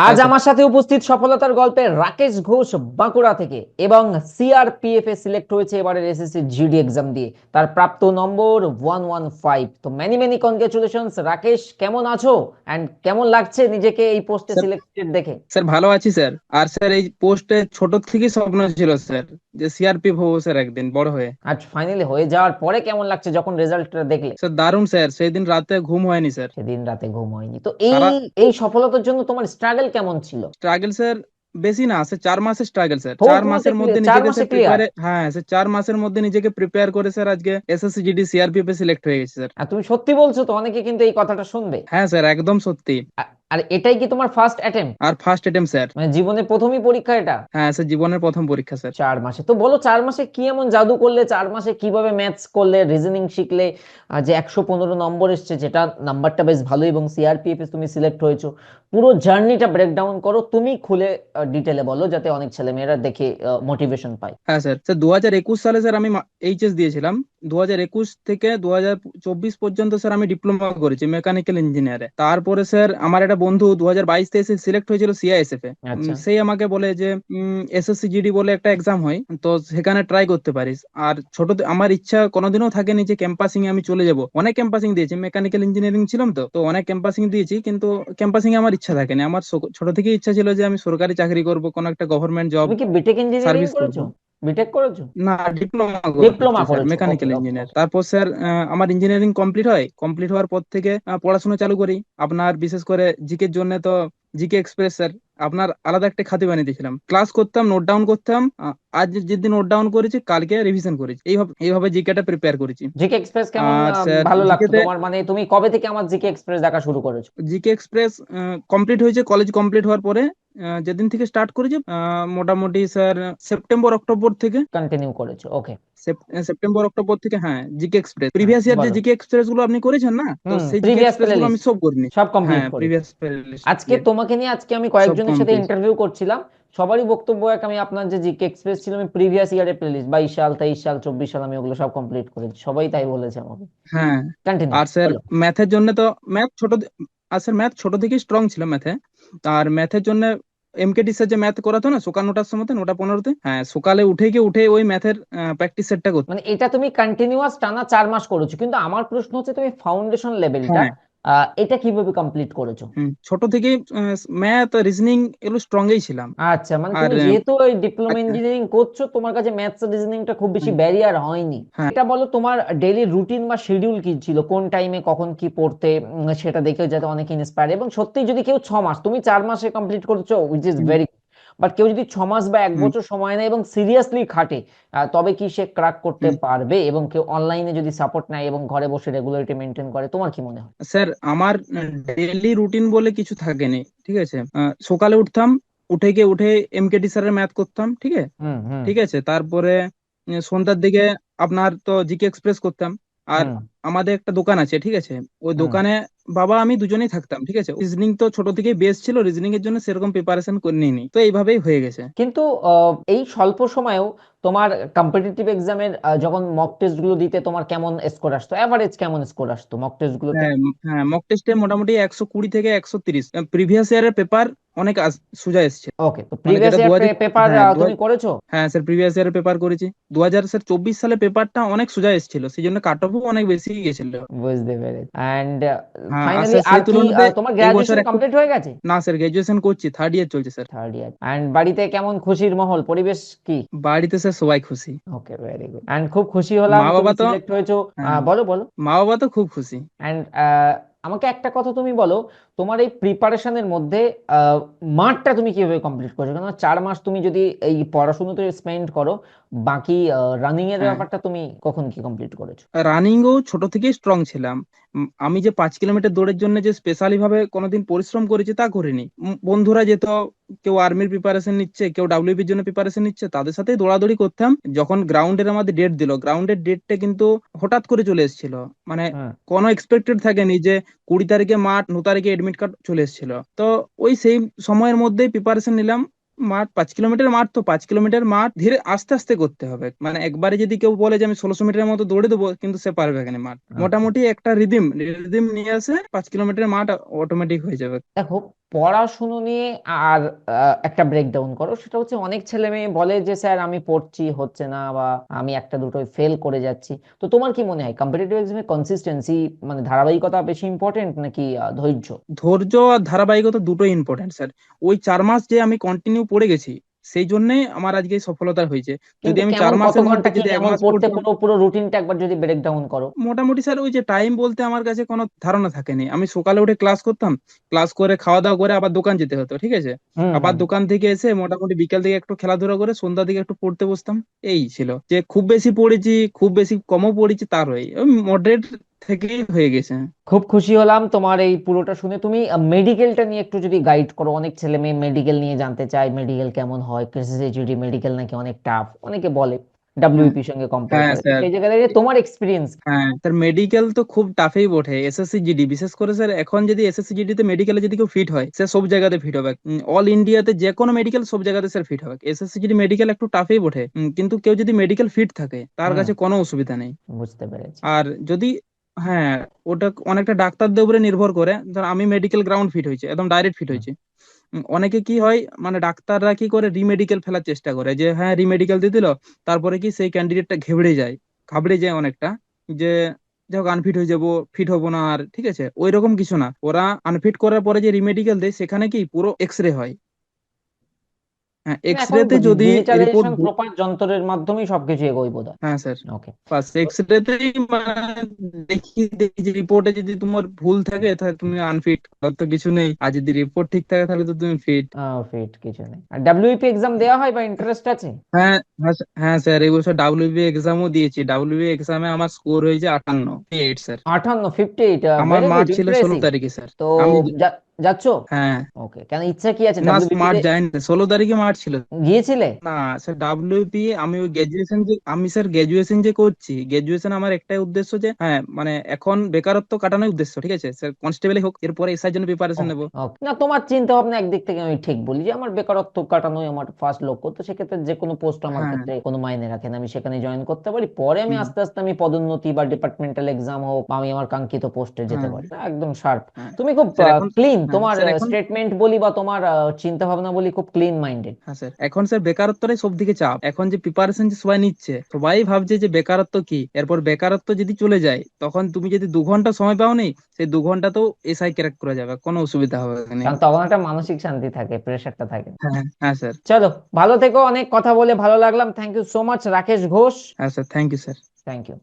আজ হ্যাঁ স্যার। আমার সাথে উপস্থিত সফলতার গল্পে রাকেশ ঘোষ বাঁকুড়া থেকে, এবং সিআরপিএফ এ সিলেক্ট হয়েছে এবারের এসএসসি জিডি এক্সাম দিয়ে। তার প্রাপ্ত নম্বর 115। তো মেনি মেনি কনগ্রেচুলেশনস রাকেশ, কেমন আছো অ্যান্ড কেমন লাগছে নিজেকে এই পোস্টে স্যার সিলেক্টেড দেখে? স্যার ভালো আছি স্যার। আর স্যার এই পোস্টে ছোট থেকেই স্বপ্ন ছিল স্যার, যে সিআরপিএফ হবো স্যার একদিন বড় হয়ে। আজ ফাইনালি হয়ে যাওয়ার পরে কেমন লাগছে যখন রেজাল্টটা দেখলে? স্যার দারুণ স্যার, সেই দিন রাতে ঘুম হয়নি স্যার। সেদিন রাতে ঘুম হয়নি তো এই সারা এই সফলতার জন্য তোমার স্ট্রাগল কেমন ছিল? স্ট্রাগল স্যার, বেশি না স্যার, 4 মাসের স্ট্রাগল স্যার। থোড় 4 মাসের ক্লিয়ার, মধ্যে চার নিজেকে মাসে স্যার ক্লিয়ার? প্রিপারে, হ্যাঁ স্যার 4 মাসের মধ্যে নিজেকে প্রিপেয়ার করে স্যার আজকে SSC GD CRPF A select হয়ে গেছে স্যার। আর তুমি সত্যি বলছো তো? অনেকে কিন্তু এই কথাটা শুনবে। হ্যাঁ স্যার, একদম সত্যি। আর এটাই কি তোমার ফার্স্ট অ্যাটেম্প? আর ফার্স্ট অ্যাটেম্প স্যার। মানে জীবনের প্রথমই পরীক্ষা এটা? হ্যাঁ স্যার, জীবনের প্রথম পরীক্ষা স্যার। 4 মাসে তো বলো, 4 মাসে কি এমন জাদু করলে? 4 মাসে কিভাবে ম্যাথস করলে, রিজনিং শিখলে, যে 115 নম্বর এসছে, যেটা নাম্বারটা বেশ ভালো, এবং সিআরপিএফ এ তুমি সিলেক্ট হয়েছো? পুরো জার্নিটা ব্রেকডাউন করো, তুমি খুলে ডিটেলে বলো, যাতে অনেক ছেলেমেয়েরা দেখে মোটিভেশন পায়। হ্যাঁ স্যার। স্যার 2021 সালে স্যার আমি এইচএস দিয়েছিলাম। 2021 থেকে 2024 পর্যন্ত স্যার আমি ডিপ্লোমা করেছি মেকানিক্যাল ইঞ্জিনিয়ারে। তারপরে স্যার আমার একটা বন্ধু 2022-তে এসে সিলেক্ট হয়েছিল সিআইএসএফ এ। আচ্ছা। সেই আমাকে বলে যে এসএসসি জিডি বলে একটা এক্সাম হয়, তো সেখানে ট্রাই করতে পারিস। আর আমার ইচ্ছা কোনোদিনও থাকেনি যে ক্যাম্পাসিং এ আমি চলে যাব। অনেক ক্যাম্পাসিং দিয়েছি, মেকানিক্যাল ইঞ্জিনিয়ারিং ছিলাম তো অনেক ক্যাম্পাসিং দিয়েছি, কিন্তু ক্যাম্পাসিং এ আমার ইচ্ছা থাকেনি। আমার ছোট থেকেই ইচ্ছা ছিল যে আমি সরকারি চাকরি করব, কোনো একটা গভর্নমেন্ট জব, তুমি কি বিটেক ইঞ্জিনিয়ারিং সার্ভিস করব। করেছো? বিটেক করেছো? না, ডিপ্লোমা করছি ডিপ্লোমা স্যার, করেছো, ওকে মেকানিক্যাল ওকে ইঞ্জিনিয়ার। ওকে। তারপর স্যার আমার ইঞ্জিনিয়ারিং কমপ্লিট হয়। কমপ্লিট হওয়ার পর থেকে পড়াশোনা চালু করি। আপনার বিশেষ করে জিকে এর জন্য তো জিকে এক্সপ্রেস স্যার আপনার আলাদা একটা খাতি বানিয়ে দিয়েছিলাম। ক্লাস করতাম, নোট ডাউন করতাম। আজ যেদিন নোট ডাউন করেছি কালকে রিভিশন করেছি, এইভাবে এইভাবে জিকেটা প্রিপেয়ার করেছি। জিকে এক্সপ্রেস কেমন আর স্যার ভালো লাগতো জিকেতে, তোমার? মানে তুমি কবে থেকে আমার জিকে এক্সপ্রেস দেখা শুরু করেছো? জিকে এক্সপ্রেস কমপ্লিট হয়েছে কলেজ কমপ্লিট হওয়ার পরে। যেদিন থেকে স্টার্ট করেছি মোটামুটি স্যার সেপ্টেম্বর অক্টোবর থেকে। কন্টিনিউ করেছো, ওকে। সেপ্টেম্বর অক্টোবর থেকে হ্যাঁ জিকে এক্সপ্রেস, প্রিভিয়াস ইয়ার যে বলো। জিকে এক্সপ্রেস গুলো আপনি করেছেন না, তো হুম, সেই জিকে প্রিভিয়াস এক্সপ্রেস প্লে গুলো আমি লিস্ট সব করে নিয়েছি। সব কমপ্লিট হ্যাঁ করেছো। প্রিভিয়াস লিস্ট আজকে দিয়ে তোমাকে নিয়ে আমি সব কয়েকজনের সাথে কমপ্লিট। ইন্টারভিউ করছিলাম। সবারই বক্তব্য এক, আমি আপনার যে জিকে এক্সপ্রেস ছিল, আমি প্রিভিয়াস ইয়ারের প্লে লিস্ট 22 সাল, 23 সাল, 24 সাল, আমি ওগুলো সব কমপ্লিট করেছি। সবাই তাই বলেছে আমাকে। হ্যাঁ। কন্টিনিউ, আর স্যার বলো। ম্যাথের জন্য তো ম্যাথ আর স্যার ম্যাথ ছোট থেকেই স্ট্রং ছিল ম্যাথে। আর ম্যাথের জন্য এমকেটি স্যার যে ম্যাথ করাতো না সকাল 9টার সময়, 9টা 15-তে, হ্যাঁ সকালে উঠে ওই ম্যাথের প্র্যাকটিস সেটটা করতো। মানে এটা তুমি কন্টিনিউয়াস টানা 4 মাস করেছো, কিন্তু আমার প্রশ্ন হচ্ছে তুমি ফাউন্ডেশন লেভেলটা হ্যাঁ। এটা কিভাবে কমপ্লিট করেছো? ছোট থেকেই ম্যাথ রিজনিং এগুলো স্ট্রংই ছিলাম। আচ্ছা, মানে আর তুমি যেহেতু ওই ডিপ্লোমা আচ্ছা, ইঞ্জিনিয়ারিং করছো, তোমার কাছে ম্যাথস রিজনিংটা খুব বেশি হুম, ব্যারিয়ার হয়নি। হ্যাঁ এটা বলো, তোমার ডেইলি রুটিন বা শিডিউল কি ছিল? কোন টাইমে কখন কি পড়তে, সেটা দেখে যাতে অনেকে ইন্সপায়ার। এবং সত্যি যদি কেউ 6 মাস, তুমি 4 মাসে কমপ্লিট করেছো, which is hmm, very, but কেউ যদি 6 মাস বা এক হুম, বছর সময় নেয় এবং সিরিয়াসলি খাটে, তবে কি সে ক্র্যাক করতে হুম। পারবে? এবং কেউ অনলাইনে যদি সাপোর্ট নেয় এবং ঘরে বসে রেগুলারিটি মেনটেন করে, তোমার কি মনে হয়? স্যার আমার ডেইলি রুটিন বলে কিছু থাকেনি, ঠিক আছে। সকালে উঠতাম, উঠে এমকেটি স্যারের ম্যাথ করতাম, ঠিক আছে। হুম হুম ঠিক আছে, তারপরে সন্ধ্যার দিকে আপনার তো জিকে এক্সপ্রেস করতাম। আর হুম। আমাদের একটা দোকান আছে, ঠিক আছে। ওই হুম। দোকানে বাবা আমি দুজনেই থাকতাম, ঠিক আছে। রিজনিং তো ছোট থেকেই বেস ছিল, রিজনিং এর জন্য সেরকম প্রিপারেশন করে নিইনি, তো এইভাবেই হয়ে গেছে। কিন্তু এই স্বল্প সময়েও তোমার কম্পিটিটিভ এক্সামের যখন মক টেস্ট গুলো দিতে, তোমার কেমন স্কোর আসতো? এভারেজ কেমন স্কোর আসতো মক টেস্ট গুলোতে? হ্যাঁ হ্যাঁ, মক টেস্টে মোটামুটি 120 থেকে 130। প্রিভিয়াস ইয়ারের পেপার অনেক সোজা এসছে। ওকে, তো মানে প্রিভিয়াস যেটা ইয়ার পেপার হ্যাঁ তুমি করেছো? হ্যাঁ স্যার, প্রিভিয়াস ইয়ারের পেপার করেছি। 2024 সালে পেপারটা অনেক সোজা এসেছিল, সেই জন্য কাট অফও অনেক বেশি গেছিল। বুঝতে পেরেছি। অ্যান্ড হ্যাঁ আর ফাইনালি স্যার আর সেই কি তুলনাতে তোমার এই বছর গ্রাজুয়েশন একটু, কমপ্লিট হয়ে গেছে? না স্যার গ্রাজুয়েশন করছি, থার্ড ইয়ার চলছে স্যার। Third year. অ্যান্ড বাড়িতে কেমন খুশির মহল, পরিবেশ কি? বাড়িতে স্যার সবাই খুশি। ওকে, ভেরি গুড। অ্যান্ড খুব খুশি হলাম মা তুমি বাবা তো, সিলেক্ট হয়েছো। হ্যাঁ বলো বলো। মা বাবা তো খুব খুশি। অ্যান্ড আমাকে একটা কথা তুমি বলো, তোমার এই প্রিপারেশনের মধ্যে আহ, মাঠটা তুমি কিভাবে কমপ্লিট করছো? কারণ 4 মাস তুমি যদি এই পড়াশোনাতে স্পেন্ড করো, বাকি রানিং এর হ্যাঁ, ব্যাপারটা তুমি কখন কি কমপ্লিট করেছো? রানিংও ছোট থেকেই স্ট্রং ছিলাম। আমি যে 5 কিলোমিটার দৌড়ের জন্য যে স্পেশালি ভাবে কোনোদিন পরিশ্রম করেছি তা করিনি। বন্ধুরা যেত, কেউ আর্মির প্রিপারেশন নিচ্ছে, কেউ ডাব্লিউবির জন্য প্রিপারেশন নিচ্ছে, তাদের সাথেই দৌড়াদৌড়ি করতাম। যখন গ্রাউন্ডের আমাদের ডেট দিল, গ্রাউন্ডের ডেটটা কিন্তু হঠাৎ করে চলে এসেছিল। মানে হুম। কোনো এক্সপেক্টেড থাকেনি যে 20 তারিখে মাঠ, 9 তারিখে এডমিট কার্ড চলে এসেছিল। তো ওই সেই সময়ের মধ্যেই প্রিপারেশন নিলাম। মাঠ 5 কিলোমিটার মাঠ, তো 5 কিলোমিটার মাঠ ধীরে আস্তে আস্তে করতে হবে। মানে একবারে যদি কেউ বলে যে আমি 1600 মিটারের মতো দৌড়ে দেবো, কিন্তু সে পারবে এখানে। মাঠ আচ্ছা, মোটামুটি একটা রিদিম রিদিম নিয়ে আসে, 5 কিলোমিটার মাঠ অটোমেটিক হয়ে যাবে। দেখো, পড়াশুনো নিয়ে আর একটা ব্রেকডাউন করো। সেটা হচ্ছে অনেক ছেলে মেয়ে বলে যে স্যার আমি পড়ছি হচ্ছে না, বা আমি একটা দুটোই ফেল করে যাচ্ছি। তো তোমার কি মনে হয় কম্পিটিটিভ এক্সামে কনসিস্টেন্সি মানে ধারাবাহিকতা বেশি ইম্পর্টেন্ট নাকি ধৈর্য? ধৈর্য আর ধারাবাহিকতা দুটোই ইম্পর্টেন্ট স্যার। ওই 4 মাস যে আমি কন্টিনিউ পড়ে গেছি, সেই জন্যই আমার আজকে এই সফলতা হয়েছে। যদি কিন্তু আমি কেমন, চার কত মাসের ঘন্টা মধ্যে কি যদি এক কেমন মাস পড়তে, পড়তাম, পুরো পুরো রুটিনটা একবার যদি ব্রেকডাউন করো। মোটামুটি স্যার ওই যে টাইম বলতে আমার কাছে কোনো ধারণা থাকেনি। আমি সকালে উঠে ক্লাস করতাম, ক্লাস করে খাওয়া দাওয়া করে আবার দোকান যেতে হতো, ঠিক আছে। হুম আবার হুম। দোকান থেকে এসে মোটামুটি বিকাল দিকে একটু খেলাধুলা করে সন্ধ্যা দিকে একটু পড়তে বসতাম। এই ছিল যে খুব বেশি পড়েছি, খুব বেশি কমও পড়েছি, তার হয়ে মডারেট থেকেই হয়ে গেছে। খুব খুশি হলাম তোমার এই পুরোটা শুনে। তুমি মেডিকেলটা নিয়ে একটু যদি গাইড করো, অনেক ছেলে মেয়ে মেডিকেল নিয়ে জানতে চায়, মেডিকেল কেমন হয়, কেসিসিটি মেডিকেল নাকি অনেক টাফ, অনেকে বলে হ্যাঁ, ডাব্লিউপি সঙ্গে কম্পেয়ার হ্যাঁ করে। তো স্যার। সেই জায়গায় দাঁড়িয়ে তোমার এক্সপিরিয়েন্স। হ্যাঁ স্যার, মেডিকেল তো খুব টাফই বটে। এসএসসি জিডি বিশেষ করে স্যার, এখন যদি এসএসসি জিডি তে মেডিকেলে যদি কেউ ফিট হয়, সে সব জায়গাতে ফিট হবে। অল ইন্ডিয়াতে যে কোনো মেডিকেল সব জায়গাতে স্যার ফিট হবে। এসএসসি জিডি মেডিকেল একটু টাফই বটে, কিন্তু কেউ যদি মেডিকেল ফিট থাকে তার হুম, কাছে কোনো অসুবিধা নেই। বুঝতে পেরেছি। আর যদি, হ্যাঁ, ওটা অনেকটা ডাক্তারদের উপরে নির্ভর করে। ধর আমি মেডিকেল গ্রাউন্ড ফিট হয়েছে, একদম ডাইরেক্ট ফিট হুম। হয়েছে। অনেকে কি হয়, মানে ডাক্তাররা কি করে রিমেডিকেল ফেলার চেষ্টা করে, যে হ্যাঁ রিমেডিকেল দিয়ে দিল, তারপরে কি সেই ক্যান্ডিডেটটা ঘাবড়ে যায় অনেকটা, যে যাক আনফিট হয়ে যাব, ফিট হবো না আর, ঠিক আছে। ওই রকম কিছু না, ওরা আনফিট করার পরে যে রিমেডিকেল দেয় সেখানে কি পুরো এক্সরে হয়। হ্যাঁ, মানে এখন এক্সরে তে যদি রিপোর্ট, ডিজিটালাইজেশন প্রপার যন্ত্রের মাধ্যমেই সবকিছু এগোয় বোধহয়। হ্যাঁ স্যার, ওকে। বাস এক্সরে তেই মানে দেখি যে রিপোর্টে যদি তোমার ভুল থাকে তাহলে তুমি আনফিট, আর তো কিছু নেই। আর যদি রিপোর্ট ঠিক থাকে তাহলে তো তুমি ফিট। ফিট কিছু নেই। আর ডাব্লিউপি এক্সাম দেওয়া হয় বা ইন্টারেস্ট আছে? হ্যাঁ, হ্যাঁ স্যার, এই বছর ডাব্লিউবি এক্সামও দিয়েছি। ডাব্লিউবি এক্সামে আমার স্কোর হয়েছে 58 স্যার। 58, 58। আমার ভেরি গুড, মার্চ ছিল ষোলো ইমপ্রেসিভ। তারিখে স্যার। তো আমি, যাচ্ছ? হ্যাঁ, ওকে, কেন ইচ্ছা কি আছে না ডাব্লিউবিপি মার্চ তে? যায়নি, 16 তারিখে মার্চ ছিল। গিয়েছিলে? না স্যার, ডাব্লিউপি আমি ওই গ্রাজুয়েশন যে, আমি স্যার গ্রাজুয়েশন যে করছি, গ্রাজুয়েশন আমার একটাই উদ্দেশ্য যে, হ্যাঁ মানে এখন বেকারত্ব কাটানোর উদ্দেশ্য, ঠিক আছে স্যার। কনস্টেবলই হোক, এরপরে এসআই জন্য প্রিপারেশন ওকে নেবো। ওকে, না তোমার চিন্তা ভাবনা একদিক থেকে আমি ঠিক বলি, যে আমার বেকারত্ব কাটানোই আমার ফার্স্ট লক্ষ্য। তো সেক্ষেত্রে যে কোনো পোস্ট আমার হ্যাঁ। ক্ষেত্রে কোনো মাইনে রাখে না, আমি সেখানে জয়েন করতে পারি। পরে আমি হুম। আস্তে আস্তে আমি পদোন্নতি বা ডিপার্টমেন্টাল এক্সাম হোক, বা আমি আমার কাঙ্ক্ষিত পোস্টে যেতে হ্যাঁ। পারি। একদম শার্প। হ্যাঁ তুমি খুব স্যার এখন, ক্লিন, হ্যাঁ তোমার স্যার এখন, স্টেটমেন্ট বলি বা তোমার চিন্তা ভাবনা বলি খুব ক্লিন মাইন্ডেড। হ্যাঁ স্যার এখন স্যার বেকারত্বটাই সব দিকে চাপ। এখন যে প্রিপারেশন যে সবাই নিচ্ছে, সবাই ভাবছে যে বেকারত্ব কি, এরপর বেকারত্ব যদি চলে যায় তখন তুমি যদি 2 ঘন্টা সময় পাও নি, সেই 2 ঘন্টাতেও এসআই ক্র্যাক করা যাবে, কোনো অসুবিধা হবে না। কারণ তখন একটা মানসিক শান্তি থাকে, প্রেশারটা থাকে না। হ্যাঁ, হ্যাঁ স্যার। চলো, ভালো থেকো। অনেক কথা বলে ভালো লাগলাম। Thank you so much, Rakesh Ghosh. হ্যাঁ sir, thank you sir. Thank you.